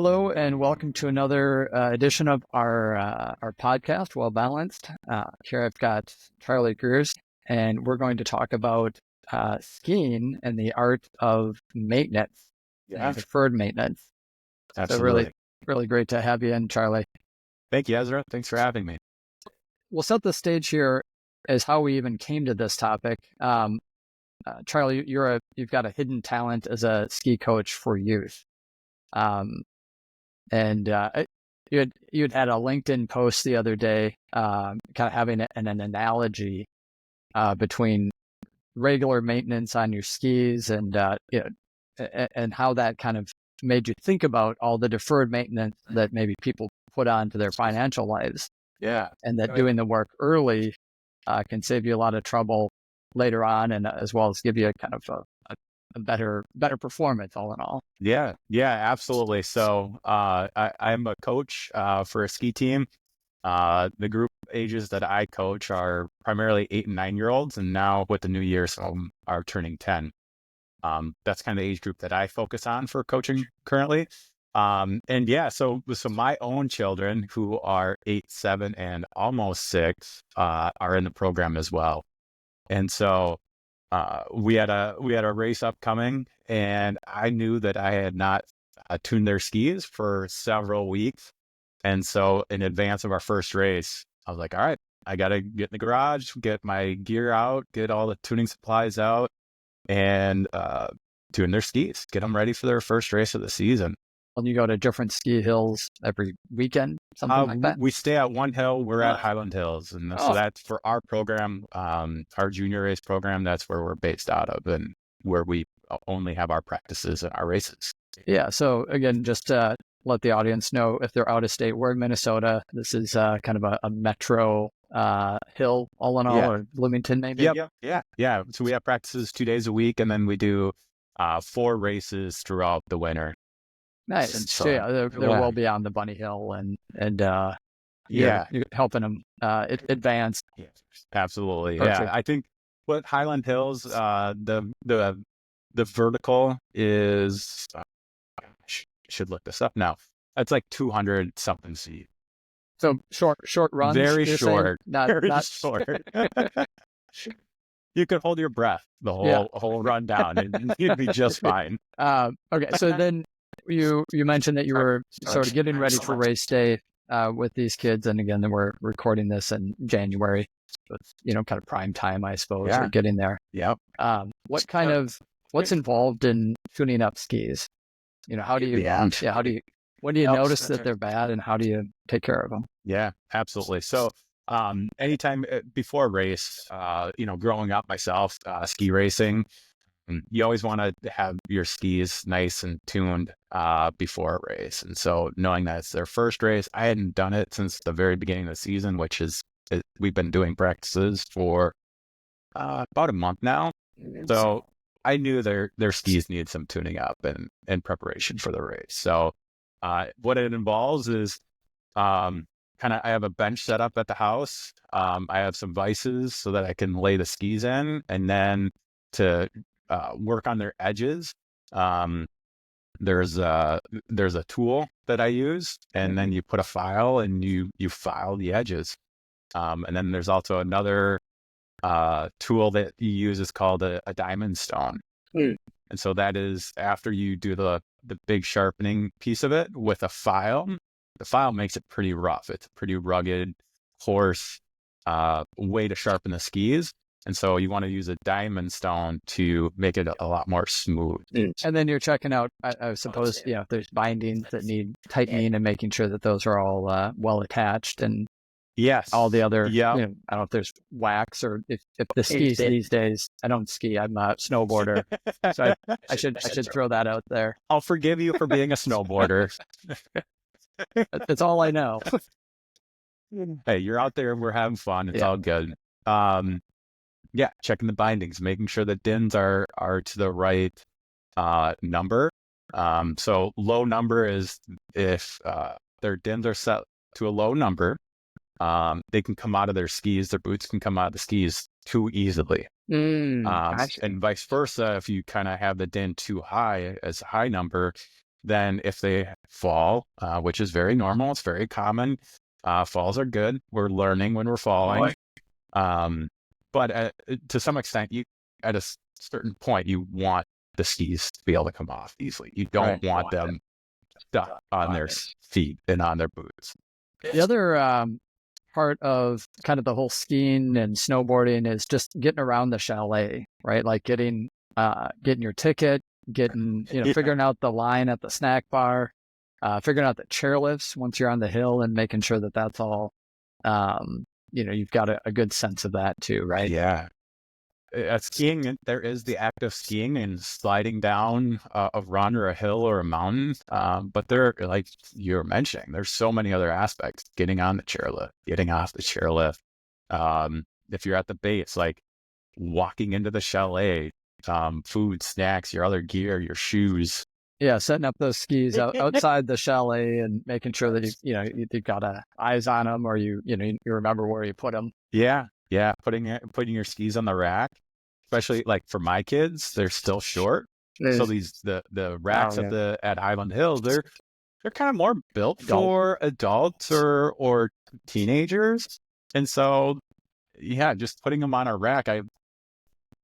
Hello and welcome to another edition of our podcast, Well Balanced. Here I've got Charlie Gruys, and we're going to talk about skiing and the art of maintenance, deferred maintenance. Absolutely. So really great to have you in, Charlie. Thank you, Ezra. Thanks for having me. We'll set the stage here as how we even came to this topic. Charlie, you've got a hidden talent as a ski coach for youth. And you'd had a LinkedIn post the other day, kind of having an analogy between regular maintenance on your skis and how that kind of made you think about all the deferred maintenance that maybe people put onto their financial lives. Yeah. And that doing the work early can save you a lot of trouble later on, and as well as give you a kind of a better performance all in all. Yeah, absolutely. So I'm a coach for a ski team. The group ages that I coach are primarily 8 and 9-year-olds, and now with the new year, some are turning 10. That's kind of the age group that I focus on for coaching currently. So my own children, who are 8, 7, and almost 6, are in the program as well. And so we had a race upcoming, and I knew that I had not tuned their skis for several weeks. And so in advance of our first race, I was like, all right, I got to get in the garage, get my gear out, get all the tuning supplies out, and tune their skis, get them ready for their first race of the season. And you go to different ski hills every weekend, something like that? We stay at one hill. We're at Hyland Hills. And so that's for our program, our junior race program. That's where we're based out of and where we only have our practices and our races. Yeah. So again, just to let the audience know, if they're out of state, we're in Minnesota. This is kind of a metro hill, all in all, or Bloomington maybe? Yeah. So we have practices 2 days a week, and then we do 4 races throughout the winter. Nice. And so they're well beyond the bunny hill, and you're helping them advance. Yeah, absolutely. Perfect. Yeah, I think what Hyland Hills, the vertical is, should look this up now. It's like 200 something feet. So short runs. Very short. Not short. You could hold your breath the whole run down, and you'd be just fine. Okay, so then. You mentioned that you were sort of getting ready for race day with these kids, and again, then we're recording this in January, so it's kind of prime time, I suppose, or getting there. Yep. What's involved in tuning up skis? How do you? When do you notice that they're bad, and how do you take care of them? Yeah, absolutely. So, anytime before a race, growing up myself, ski racing. You always want to have your skis nice and tuned before a race. And so knowing that it's their first race, I hadn't done it since the very beginning of the season, which is we've been doing practices for about a month now. So I knew their skis needed some tuning up and in preparation for the race. So what it involves is I have a bench set up at the house. I have some vices so that I can lay the skis in, and then to work on their edges. There's a tool that I use, and then you put a file and you file the edges. And then there's also another tool that you use is called a diamond stone. And so that is after you do the big sharpening piece of it with a file. The file makes it pretty rough. It's a pretty rugged, coarse way to sharpen the skis. And so you want to use a diamond stone to make it a lot more smooth. And then you're checking out, I suppose, if there's bindings that need tightening and making sure that those are all well attached, and all the other, I don't know if there's wax, or if the skis these days, I don't ski, I'm a snowboarder. So I should throw that out there. I'll forgive you for being a snowboarder. That's all I know. Hey, you're out there, we're having fun. It's all good. Checking the bindings, making sure the dins are to the right number. So low number is if their dins are set to a low number, they can come out of their skis, their boots can come out of the skis too easily. And vice versa, if you kind of have the din too high as a high number, then if they fall, which is very normal, it's very common. Falls are good. We're learning when we're falling. But to some extent, at a certain point, you want the skis to be able to come off easily. You don't want them stuck on their feet and on their boots. The other part of kind of the whole skiing and snowboarding is just getting around the chalet, right? Like getting your ticket, figuring out the line at the snack bar, figuring out the chairlifts once you're on the hill, and making sure that that's all, you've got a good sense of that too, right? Yeah. Skiing, there is the act of skiing and sliding down a run or a hill or a mountain. But there, like you were mentioning, there's so many other aspects. Getting on the chairlift, getting off the chairlift. If you're at the base, like walking into the chalet, food, snacks, your other gear, your shoes. Yeah, setting up those skis outside the chalet and making sure that you've got eyes on them, or you remember where you put them. Yeah, putting your skis on the rack, especially like for my kids, they're still short. So the racks at Hyland Hills, they're kind of more built for adults or teenagers. And so, just putting them on a rack, I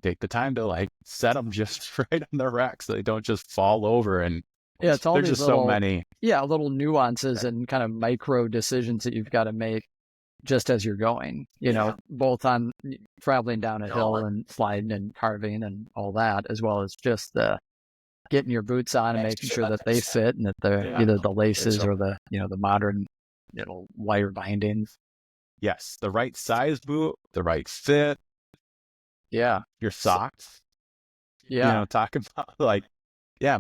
take the time to like set them just right on the rack so they don't just fall over. And it's all there's just so many. Little nuances and kind of micro decisions that you've got to make just as you're going, both on traveling down a hill and sliding and carving and all that, as well as just getting your boots on and making sure that they fit and that they're either the laces or the modern wire bindings. Yes, the right size boot, the right fit. Yeah, your socks. Yeah, talking about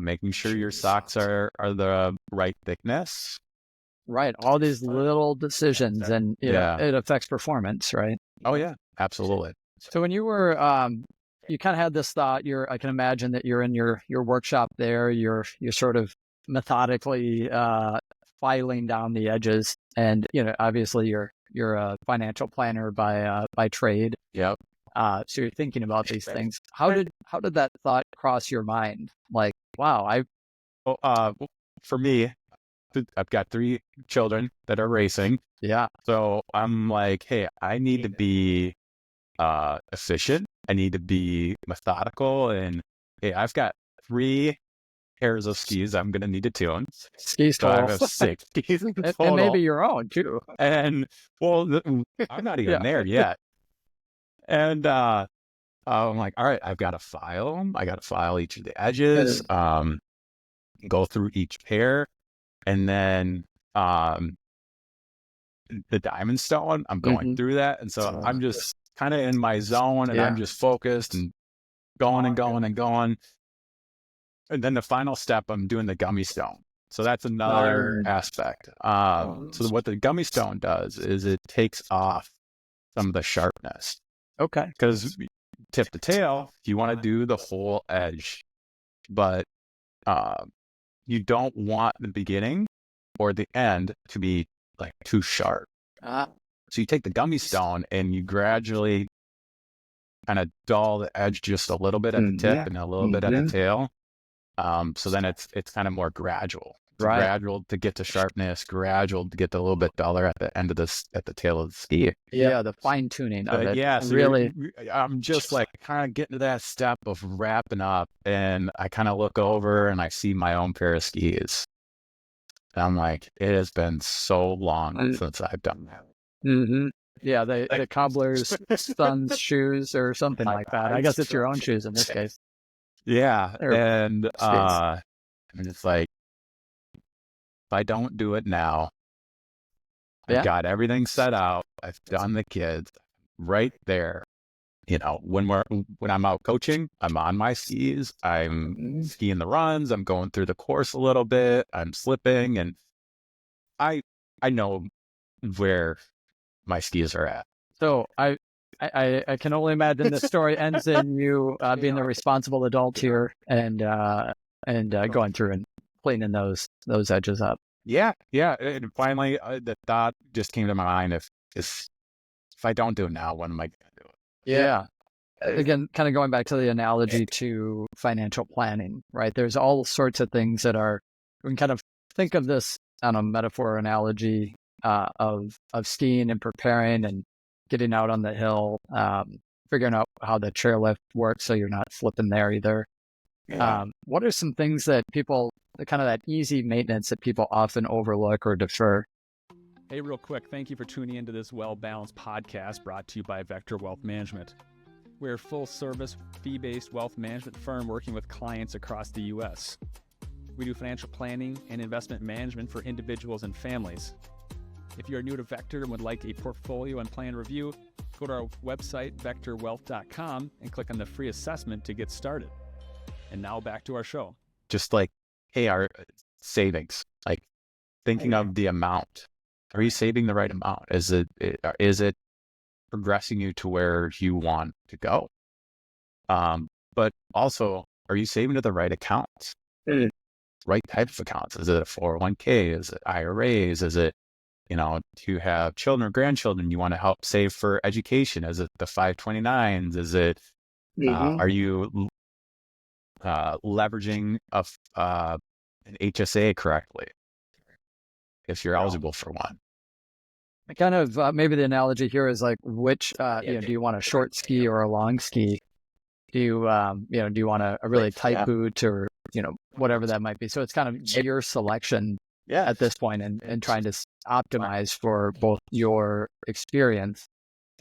making sure your socks are the right thickness. Right. All these little decisions, and it affects performance, right? Oh yeah, absolutely. So when you were, you kind of had this thought, I can imagine that you're in your workshop there, you're sort of methodically filing down the edges, and obviously you're a financial planner by trade. Yep. So you're thinking about these things. How did that thought cross your mind? Like, wow, for me, I've got 3 children that are racing. Yeah. So I'm like, hey, I need to be efficient. I need to be methodical. And hey, I've got 3 pairs of skis I'm going to need to tune. Skis so I have 6 skis in total. And maybe your own too. And I'm not even there yet. And I'm like, all right, I've got to file them. I got to file each of the edges, go through each pair. And then the diamond stone, I'm going through that. And so I'm just kind of in my zone, and I'm just focused and going and going and going. And then the final step, I'm doing the gummy stone. So that's another aspect. So what the gummy stone does is it takes off some of the sharpness. Okay. Because tip to tail, you want to do the whole edge, but you don't want the beginning or the end to be like too sharp. So you take the gummy stone and you gradually kind of dull the edge just a little bit at the tip and a little bit at the tail. So then it's kind of more gradual. Right. Gradual to get to sharpness, gradual to get a little bit duller at the end of at the tail of the ski. Yeah, the fine tuning of it. Yeah, so really. I'm just like kind of getting to that step of wrapping up, and I kind of look over and I see my own pair of skis. And I'm like, it has been so long since I've done that. Mm-hmm. Yeah, the cobbler's son's shoes or something like that. I guess it's your own shoes in this case. Yeah, and it's like, if I don't do it now, I've got everything set out. I've done the kids right there. When I'm out coaching, I'm on my skis. I'm skiing the runs. I'm going through the course a little bit. I'm slipping, and I know where my skis are at. So I can only imagine the story ends in you being the responsible adult here and going through and cleaning those edges up. Yeah. And finally, the thought just came to my mind: if I don't do it now, when am I going to do it? Yeah. Again, kind of going back to the analogy to financial planning, right? There's all sorts of things that are we can kind of think of this on a metaphor analogy of skiing and preparing and getting out on the hill, figuring out how the chairlift works so you're not slipping there either. Yeah. What are some things that people, kind of that easy maintenance that people often overlook or defer? Hey, real quick, thank you for tuning into this Well-Balanced podcast brought to you by Vector Wealth Management. We're a full-service, fee-based wealth management firm working with clients across the U.S. We do financial planning and investment management for individuals and families. If you are new to Vector and would like a portfolio and plan review, go to our website, vectorwealth.com, and click on the free assessment to get started. And now back to our show. Just like, hey, our savings, like thinking of the amount. Are you saving the right amount? Is it progressing you to where you want to go? But also, are you saving to the right accounts? Right type of accounts? Is it a 401k? Is it IRAs? Is it, do you have children or grandchildren you want to help save for education? Is it the 529s? Is it, are you leveraging an HSA correctly if you're eligible for one? Kind of maybe the analogy here is like which do you want a short ski or a long ski? Do you do you want a really tight boot or whatever that might be? So it's kind of your selection at this point and trying to optimize for both your experience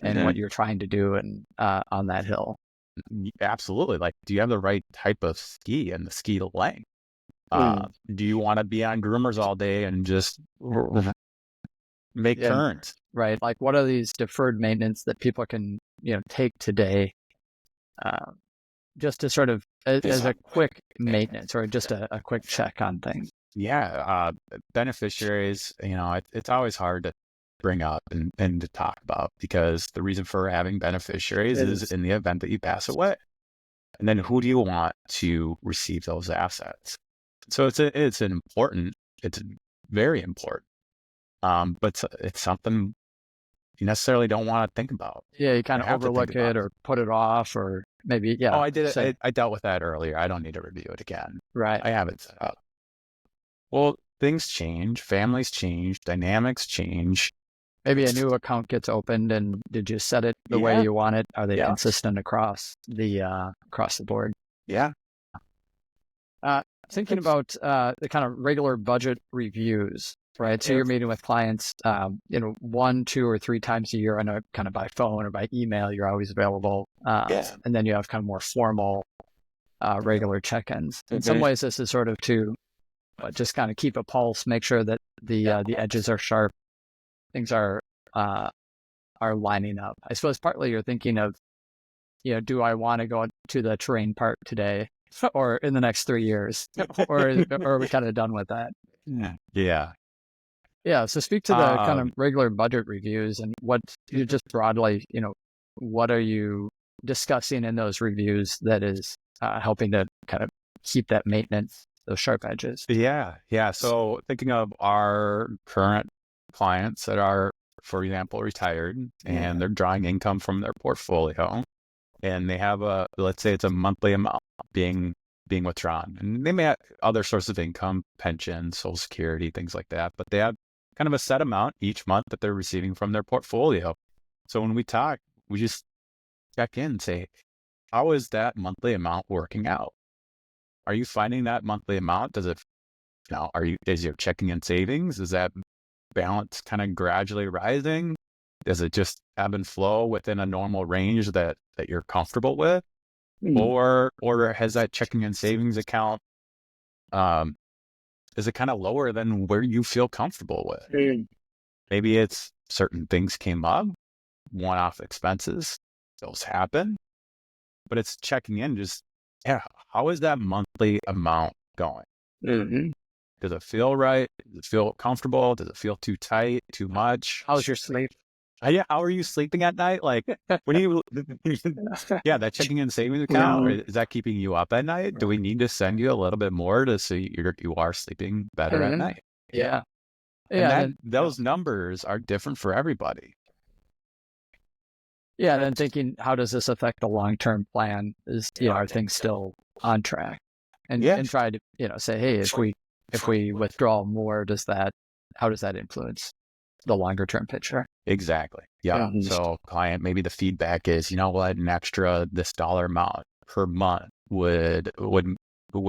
and what you're trying to do and on that hill. Absolutely. Like, do you have the right type of ski and the ski length? Do you want to be on groomers all day and just make turns? Right. Like, what are these deferred maintenance that people can, take today just to sort of as a quick maintenance or just a quick check on things? Yeah. Beneficiaries, it's always hard to bring up and to talk about, because the reason for having beneficiaries is in the event that you pass away. And then who do you want to receive those assets? So it's very important. But it's something you necessarily don't want to think about. Yeah, you kind of overlook it or put it off, or maybe, Oh, I did it. I dealt with that earlier. I don't need to review it again. Right. I have it set up. Well, things change, families change, dynamics change. Maybe a new account gets opened, and did you set it the way you want it? Are they consistent across the board? Yeah. Thinking about the kind of regular budget reviews, right? So you're meeting with clients, 1, 2, or 3 times a year. I know kind of by phone or by email, you're always available. And then you have kind of more formal, regular check-ins. In some ways, this is sort of to just kind of keep a pulse, make sure that the edges are sharp, things are lining up. I suppose partly you're thinking of, do I want to go to the terrain part today or in the next 3 years, or are we kind of done with that? Yeah. So speak to the kind of regular budget reviews and what you just broadly, what are you discussing in those reviews that is helping to kind of keep that maintenance, those sharp edges? Yeah. So thinking of our current clients that are, for example, retired and they're drawing income from their portfolio, and they have let's say it's a monthly amount being withdrawn, and they may have other sources of income, pension, Social Security, things like that, but they have kind of a set amount each month that they're receiving from their portfolio. So when we talk, we just check in and say, how is that monthly amount working out? Are you finding that monthly amount? Does it, is your checking and savings, is that balance kind of gradually rising? Does it just ebb and flow within a normal range that you're comfortable with? Or has that checking and savings account, is it kind of lower than where you feel comfortable with? Maybe it's certain things came up, one-off expenses, those happen, but it's checking in just, how is that monthly amount going? Does it feel right? Does it feel comfortable? Does it feel too tight, too much? How's your sleep? How are you sleeping at night? Like, when you, that checking and savings account, is that keeping you up at night? Do we need to send you a little bit more to see you are sleeping better at night? Yeah. And those numbers are different for everybody. Yeah. And then thinking, how does this affect the long-term plan? Are things still on track? And try to, say, hey, if we if we withdraw more, how does that influence the longer term picture? Exactly. Yeah. So client, maybe the feedback is, you know what, an extra this dollar amount per month would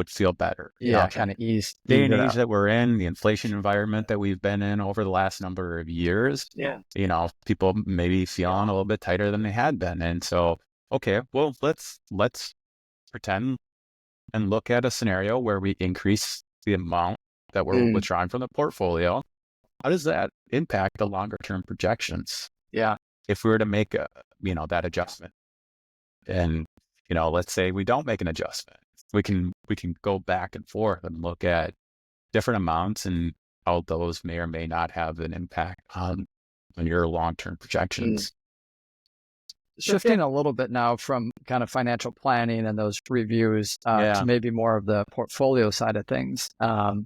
feel better. Yeah, kind of ease day and it age up. that we're in, the inflation environment that we've been in over the last number of years. Yeah. You know, people maybe feeling a little bit tighter than they had been. And so, okay, well, let's pretend and look at a scenario where we increase the amount that we're withdrawing from the portfolio. How does that impact the longer term projections? Yeah. If we were to make that adjustment, and, let's say we don't make an adjustment, we can go back and forth and look at different amounts and how those may or may not have an impact on your long-term projections. Shifting a little bit now from kind of financial planning and those reviews to maybe more of the portfolio side of things.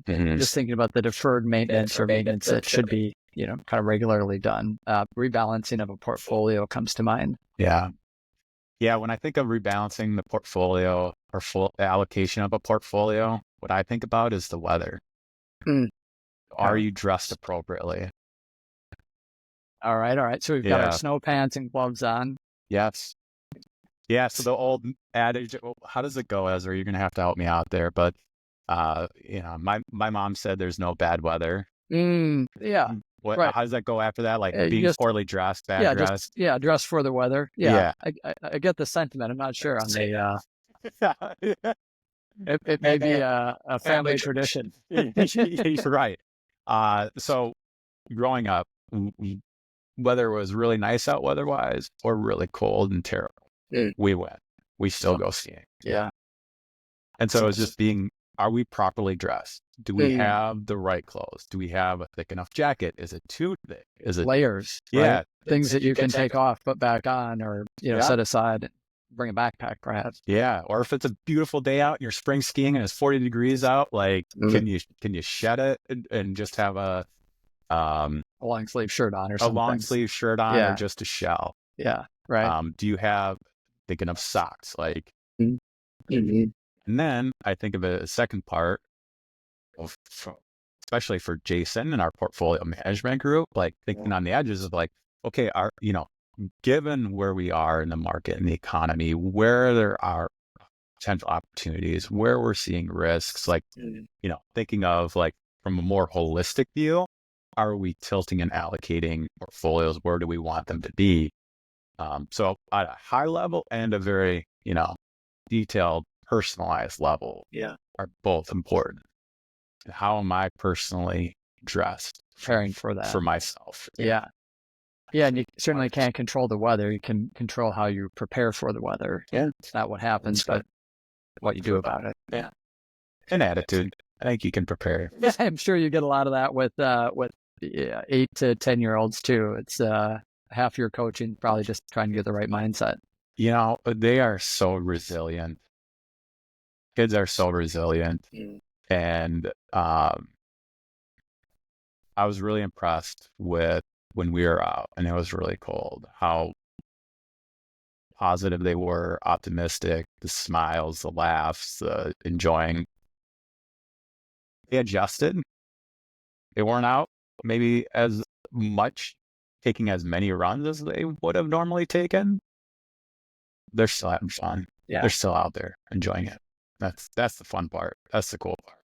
Just thinking about the deferred maintenance or maintenance that should be, kind of regularly done. Rebalancing of a portfolio comes to mind. Yeah. Yeah. When I think of rebalancing the portfolio or full allocation of a portfolio, what I think about is the weather. Are you dressed appropriately? All right. So we've got our snow pants and gloves on. Yes. Yeah. So the old adage, how does it go, Ezra? You're going to have to help me out there. But, my mom said there's no bad weather. Yeah. How does that go after that? Like being poorly dressed, bad dressed? Dress for the weather. Yeah. I get the sentiment. I'm not sure on the, it may be a family tradition. Right. So growing up, whether it was really nice out weather-wise or really cold and terrible, we went. We still go skiing. Yeah. And so it's just are we properly dressed? Do we have the right clothes? Do we have a thick enough jacket? Is it too thick? Is it layers? Yeah. Right? Things that you can take off, put back on, or, set aside and bring a backpack perhaps. Yeah. Or if it's a beautiful day out and you're spring skiing and it's 40 degrees out, like, can you shed it and just have a long sleeve shirt on or something. A long sleeve shirt on or just a shell. Yeah. Right. Do you have thick enough socks? Like, and then I think of a second part of, especially for Jason and our portfolio management group, like thinking on the edges of like, okay, given where we are in the market and the economy, where there are potential opportunities, where we're seeing risks, like, thinking of like from a more holistic view, are we tilting and allocating portfolios? Where do we want them to be? So at a high level and a very, detailed, personalized level are both important. How am I personally dressed? Preparing for that. For myself. Yeah. Yeah. And you certainly can't control the weather. You can control how you prepare for the weather. Yeah. It's not what happens, but what you do about it. Yeah. And attitude. I think you can prepare. Yeah, I'm sure you get a lot of that with 8 to 10-year-olds too. It's half your coaching, probably just trying to get the right mindset. They are so resilient. Kids are so resilient. And I was really impressed with when we were out and it was really cold, how positive they were, optimistic, the smiles, the laughs, the enjoying. They adjusted. They weren't out maybe as much, taking as many runs as they would have normally taken. They're still having fun. Yeah. They're still out there enjoying it. That's the fun part. That's the cool part.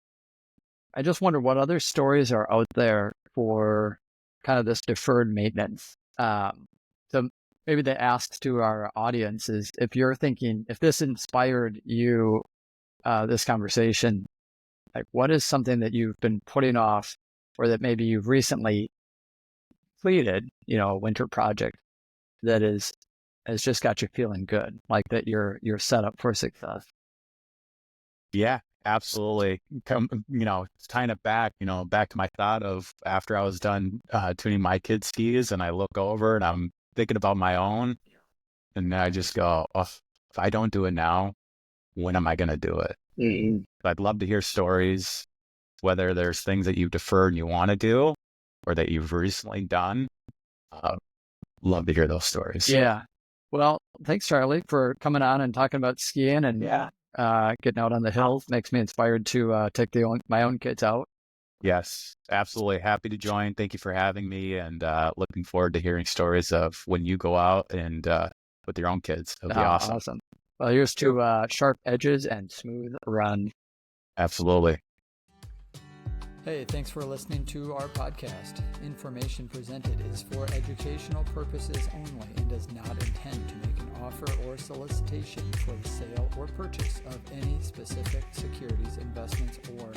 I just wonder what other stories are out there for kind of this deferred maintenance. So maybe the asks to our audience is, if you're thinking, if this inspired you, this conversation, like what is something that you've been putting off or that maybe you've recently completed, a winter project that has just got you feeling good, like that you're set up for success? Yeah, absolutely. Tying it back, back to my thought of after I was done tuning my kids' skis and I look over and I'm thinking about my own and I just go, oh, if I don't do it now, when am I going to do it? I'd love to hear stories, whether there's things that you've deferred and you want to do or that you've recently done. Love to hear those stories. Yeah. Well, thanks, Charlie, for coming on and talking about skiing and getting out on the hills. Makes me inspired to take my own kids out. Yes, absolutely. Happy to join. Thank you for having me, and looking forward to hearing stories of when you go out and with your own kids. It'll be awesome. Awesome. Well, here's to sharp edges and smooth run. Absolutely. Hey, thanks for listening to our podcast. Information presented is for educational purposes only and does not intend to make an offer or solicitation for the sale or purchase of any specific securities, investments, or